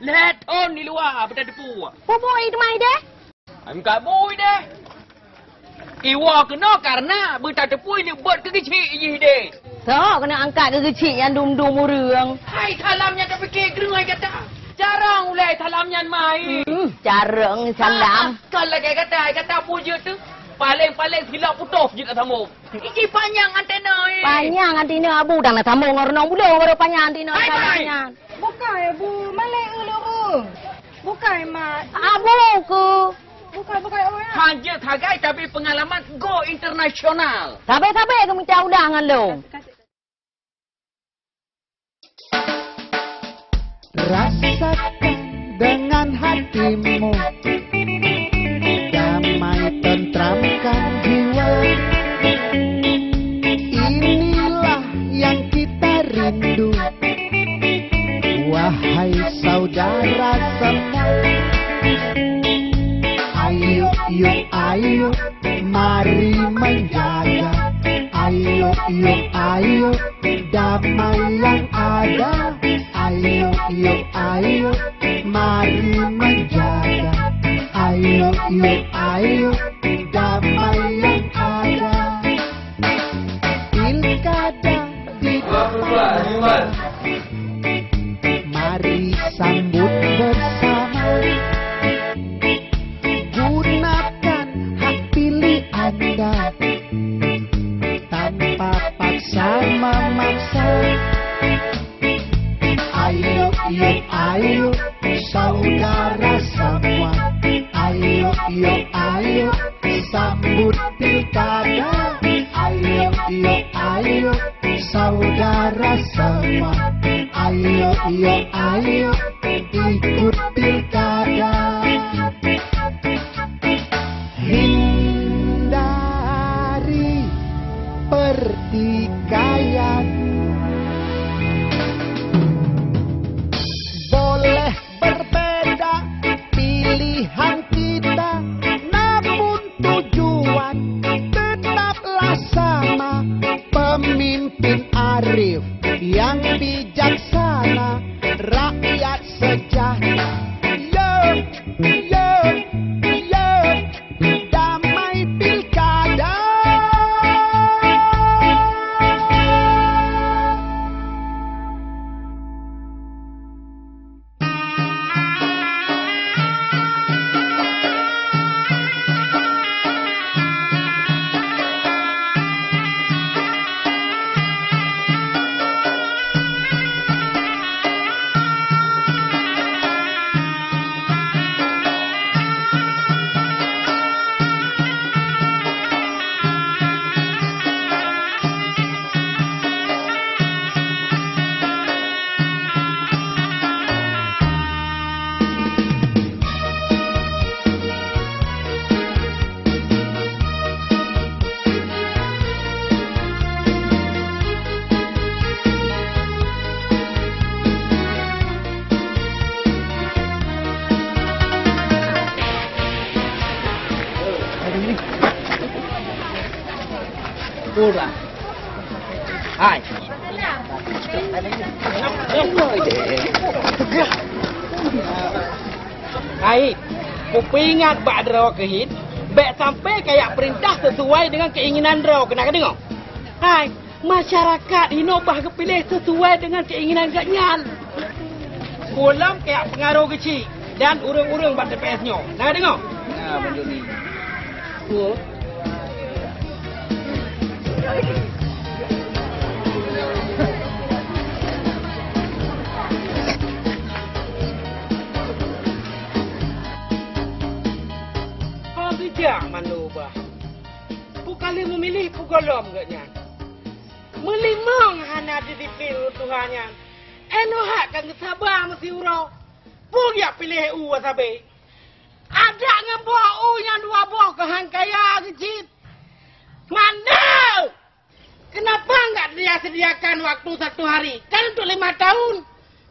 Leton di luar pada depu. Boi tu mai deh. Amka boy deh. Iwa kena karena berta depu ni buat kecil je deh. So, kena angkat ke kecil yang dum-dum urang. Hai thalamnya tak fikir gerai kata. Jarang ulai thalamnya mai. Jarang salam. Kalau kata puja tu paling silap putus je kat sama. Iki panjang antena ni. Panjang antina abu dah nak sambung orang bulan orang panjang antina panjang. Bukan ibu, malai urang. Bukan mak. Abu ke. Bukan orang. Hanya thagai tapi pengalaman go internasional. Sabar-sabar ke minta udah dengan lu. Rasakan dengan hatimu, damai tentramkan jiwa. Inilah yang kita rindu, wahai saudara semua. Ayo, yuk, ayo, mari menjaga. Ayo, yuk, ayo, damai yang ada. Ayo, yuk, ayo, mari menjaga. Ayo, yuk, ayo, damai yang ada. Pilkada di depan, mari sambut bersama. Gunakan hak pilih Anda tanpa paksa memaksa. Ayo, yuk, ayo, saudara semua. Ayo, yuk, ayo, sambut pilkada. Ayo, yuk, ayo, saudara semua. Ayo, yuk, ayo, ikut pilkada. Hindari pertikaian. Boleh berbeda pilihan kita, namun tujuan tetaplah sama. Pemimpin arif yang bijaksana, rakyat sejahtera. Yo, yo, yo, damai pilkada. Pura. Hai. Hai. Pupi ingat bak draw ke hit. Bek sampai kayak perintah sesuai dengan keinginan draw. Kena dengar? Hai. Masyarakat inobah kepilih sesuai dengan keinginan gaknyan. Kolam kayak pengaruh kecil. Dan urung-urung buat TPS-nya. Nak dengar? Nah, benda ni. Kau bijak manubah. Pukali memilih pukolom gaknya. Melimang hana dipilih Tuhannya. Enohak kan kesabar mesti urau. Pugiak pilih u wasabe. Ada ngebuah u yang dua buah ke hangkaya kecil. Mandau! Kenapa enggak dia sediakan waktu 1 hari? Kan untuk 5 tahun.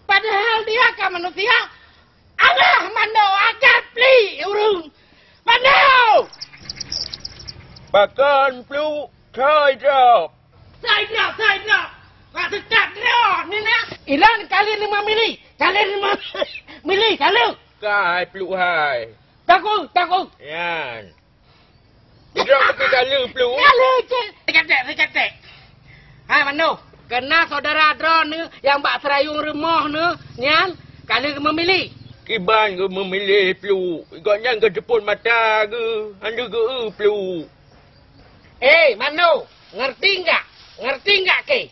Padahal dia kan manusia. Allah mandau agar pli urung. Mandau! Bahkan plu saya drop. Saya drop. Nggak dekat drop. Ni nak. Ilan kali 5 mili. Kalian milih kalian. Kai peluk hai. Takut. Yan. Dia pergi kala peluk. Kalian Reketek. Hai Mano, kena saudara Adron ni yang bak serayung rumah ni, nyan, kalian memilih. Kiban ke memilih peluk. Igaknya ke jepun mata ke. Anda ke peluk. Mano, ngerti enggak ke?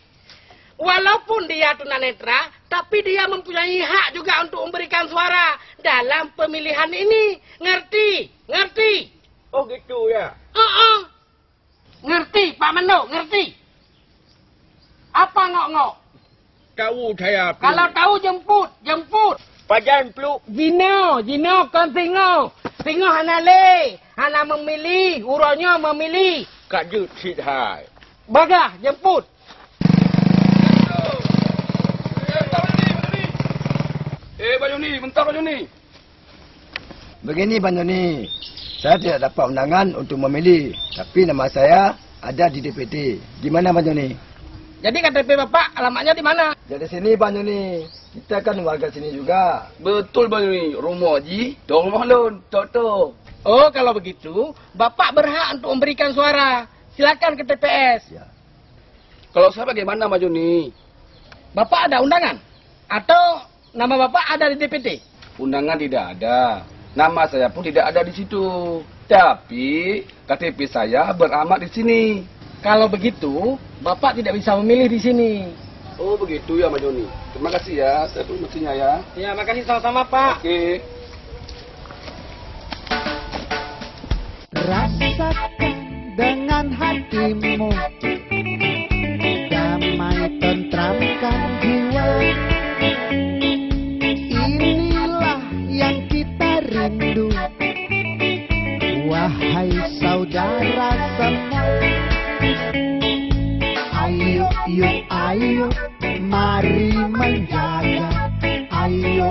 Walaupun dia tunanetra, tapi dia mempunyai hak juga untuk memberikan suara dalam pemilihan ini. Ngerti? Oh gitu ya. Ngerti, Pak Mano, ngerti? Apa ngok-ngok? Tahu saya peluk. Kalau tahu jemput. Pajan peluk. Jino kan singo. Singo hana le, hana memilih, uronya memilih. Kak jut sit hai. Bagah, jemput. Baju ni, bentar baju ni. Begini Bang Joni, saya tidak dapat undangan untuk memilih, tapi nama saya ada di DPT. Gimana Bang Joni? Jadi KTP Bapak alamatnya di mana? Jadi sini Bang Joni, kita kan warga sini juga. Betul Bang Joni, rumah Haji, rumah Lun, Tok. Oh, kalau begitu, Bapak berhak untuk memberikan suara. Silakan ke TPS. Ya. Kalau saya bagaimana Bang Joni? Bapak ada undangan? Atau nama Bapak ada di DPT? Undangan tidak ada. Nama saya pun tidak ada di situ. Tapi KTP saya beramat di sini. Kalau begitu, Bapak tidak bisa memilih di sini. Oh begitu ya Bang Joni. Terima kasih ya, saya pun mestinya ya. Ya, makasih sama-sama Pak. Oke. Rasakan dengan hatimu, damai tentramkan jiwa. Inilah yang kita rindu, wahai saudara semua. Ayo, mari menjaga. Ayo,